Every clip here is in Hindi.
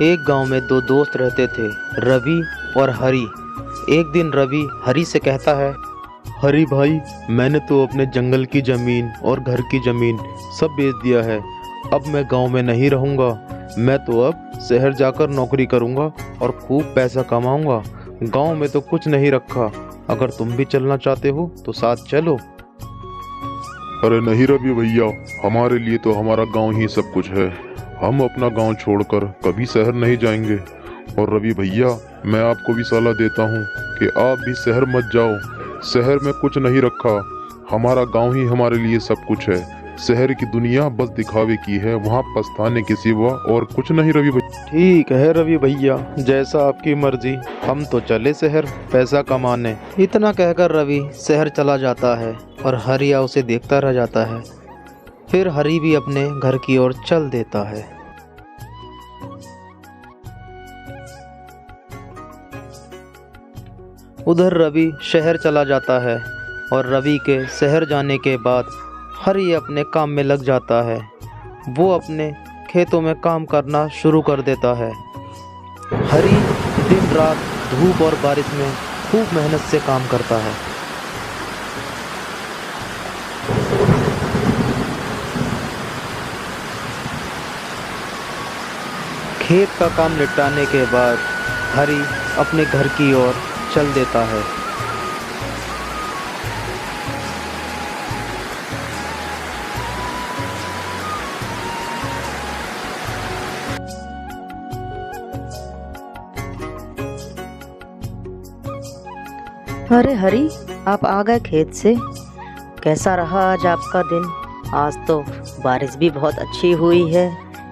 एक गांव में दो दोस्त रहते थे, रवि और हरी। एक दिन रवि हरी से कहता है, हरी भाई, मैंने तो अपने जंगल की ज़मीन और घर की ज़मीन सब बेच दिया है। अब मैं गांव में नहीं रहूँगा। मैं तो अब शहर जाकर नौकरी करूँगा और खूब पैसा कमाऊँगा। गांव में तो कुछ नहीं रखा। अगर तुम भी चलना चाहते हो तो साथ चलो। अरे नहीं रवि भैया, हमारे लिए तो हमारा गांव ही सब कुछ है। हम अपना गांव छोड़कर कभी शहर नहीं जाएंगे। और रवि भैया, मैं आपको भी सलाह देता हूँ कि आप भी शहर मत जाओ। शहर में कुछ नहीं रखा। हमारा गांव ही हमारे लिए सब कुछ है। शहर की दुनिया बस दिखावे की है, वहाँ पछताने के सिवा और कुछ नहीं रवि भैया। ठीक है रवि भैया, जैसा आपकी मर्जी। हम तो चले शहर पैसा कमाने। इतना कहकर रवि शहर चला जाता है और हरिया उसे देखता रह जाता है। फिर हरी भी अपने घर की ओर चल देता है। उधर रवि शहर चला जाता है और रवि के शहर जाने के बाद हरी अपने काम में लग जाता है। वो अपने खेतों में काम करना शुरू कर देता है। हरी दिन रात धूप और बारिश में खूब मेहनत से काम करता है। खेत का काम निपटाने के बाद हरी अपने घर की ओर चल देता है। अरे हरी, आप आ गए खेत से। कैसा रहा आज आपका दिन? आज तो बारिश भी बहुत अच्छी हुई है।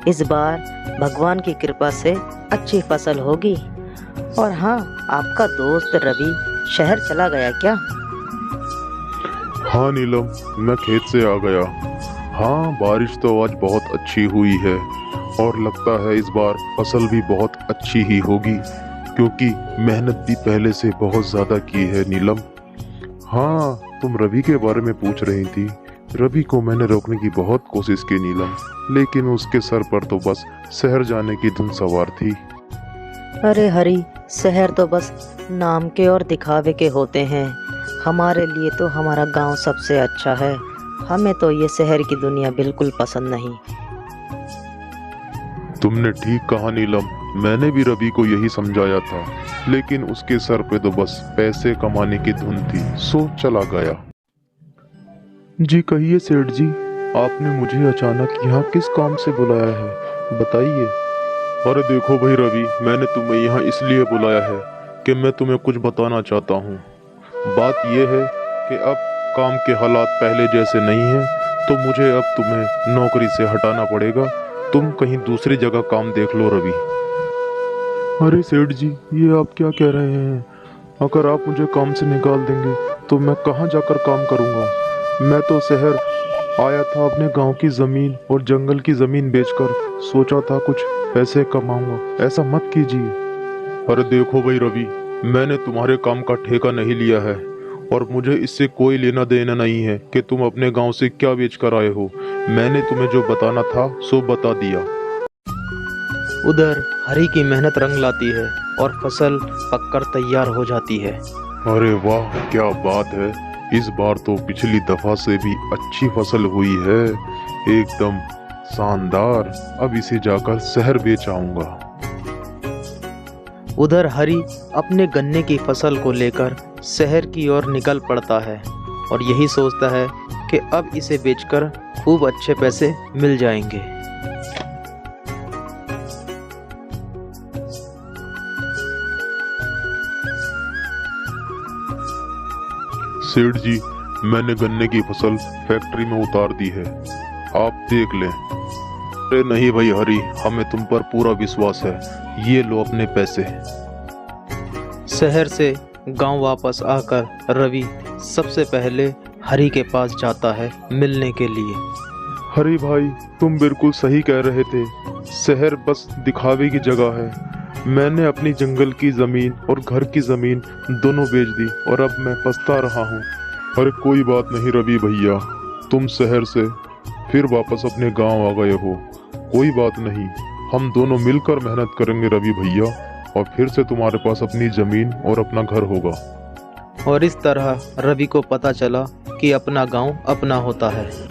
इस बार भगवान की कृपा से अच्छी फसल होगी। और हाँ, आपका दोस्त रवि शहर चला गया क्या? हाँ नीलम, मैं खेत से आ गया। हाँ, बारिश तो आज बहुत अच्छी हुई है और लगता है इस बार फसल भी बहुत अच्छी ही होगी, क्योंकि मेहनत भी पहले से बहुत ज़्यादा की है नीलम। हाँ, तुम रवि के बारे में पूछ रही थी। रवि को मैंने रोकने की बहुत कोशिश की नीलम, लेकिन उसके सर पर तो बस शहर जाने की धुन सवार थी। अरे हरी, शहर तो बस नाम के और दिखावे के होते हैं। हमारे लिए तो हमारा गांव सबसे अच्छा है। हमें तो ये शहर की दुनिया बिल्कुल पसंद नहीं। तुमने ठीक कहा नीलम, मैंने भी रवि को यही समझाया था, लेकिन उसके सर पे तो बस पैसे कमाने की धुन थी, सो चला गया। जी कहिए सेठ जी, आपने मुझे अचानक यहाँ किस काम से बुलाया है, बताइए। अरे देखो भाई रवि, मैंने तुम्हें यहाँ इसलिए बुलाया है कि मैं तुम्हें कुछ बताना चाहता हूँ। बात यह है कि अब काम के हालात पहले जैसे नहीं हैं, तो मुझे अब तुम्हें नौकरी से हटाना पड़ेगा। तुम कहीं दूसरी जगह काम देख लो रवि। अरे सेठ जी, ये आप क्या कह रहे हैं? अगर आप मुझे काम से निकाल देंगे तो मैं कहाँ जाकर काम करूँगा? मैं तो शहर आया था अपने गांव की ज़मीन और जंगल की ज़मीन बेचकर, सोचा था कुछ पैसे कमाऊंगा। ऐसा मत कीजिए। अरे देखो भाई रवि, मैंने तुम्हारे काम का ठेका नहीं लिया है और मुझे इससे कोई लेना देना नहीं है कि तुम अपने गांव से क्या बेच कर आए हो। मैंने तुम्हें जो बताना था सो बता दिया। उधर हरी की मेहनत रंग लाती है और फसल पककर तैयार हो जाती है। अरे वाह, क्या बात है! इस बार तो पिछली दफा से भी अच्छी फसल हुई है, एकदम शानदार। अब इसे जाकर शहर बेच आऊंगा। उधर हरी अपने गन्ने की फसल को लेकर शहर की ओर निकल पड़ता है और यही सोचता है कि अब इसे बेचकर खूब अच्छे पैसे मिल जाएंगे। सेठ जी, मैंने गन्ने की फसल फैक्ट्री में उतार दी है, आप देख लें। अरे नहीं भाई हरी, हमें तुम पर पूरा विश्वास है। ये लो अपने पैसे। शहर से गांव वापस आकर रवि सबसे पहले हरी के पास जाता है मिलने के लिए। हरी भाई, तुम बिल्कुल सही कह रहे थे। शहर बस दिखावे की जगह है। मैंने अपनी जंगल की ज़मीन और घर की ज़मीन दोनों बेच दी और अब मैं पछता रहा हूँ। अरे कोई बात नहीं रवि भैया, तुम शहर से फिर वापस अपने गांव आ गए हो, कोई बात नहीं। हम दोनों मिलकर मेहनत करेंगे रवि भैया, और फिर से तुम्हारे पास अपनी जमीन और अपना घर होगा। और इस तरह रवि को पता चला कि अपना गांव अपना होता है।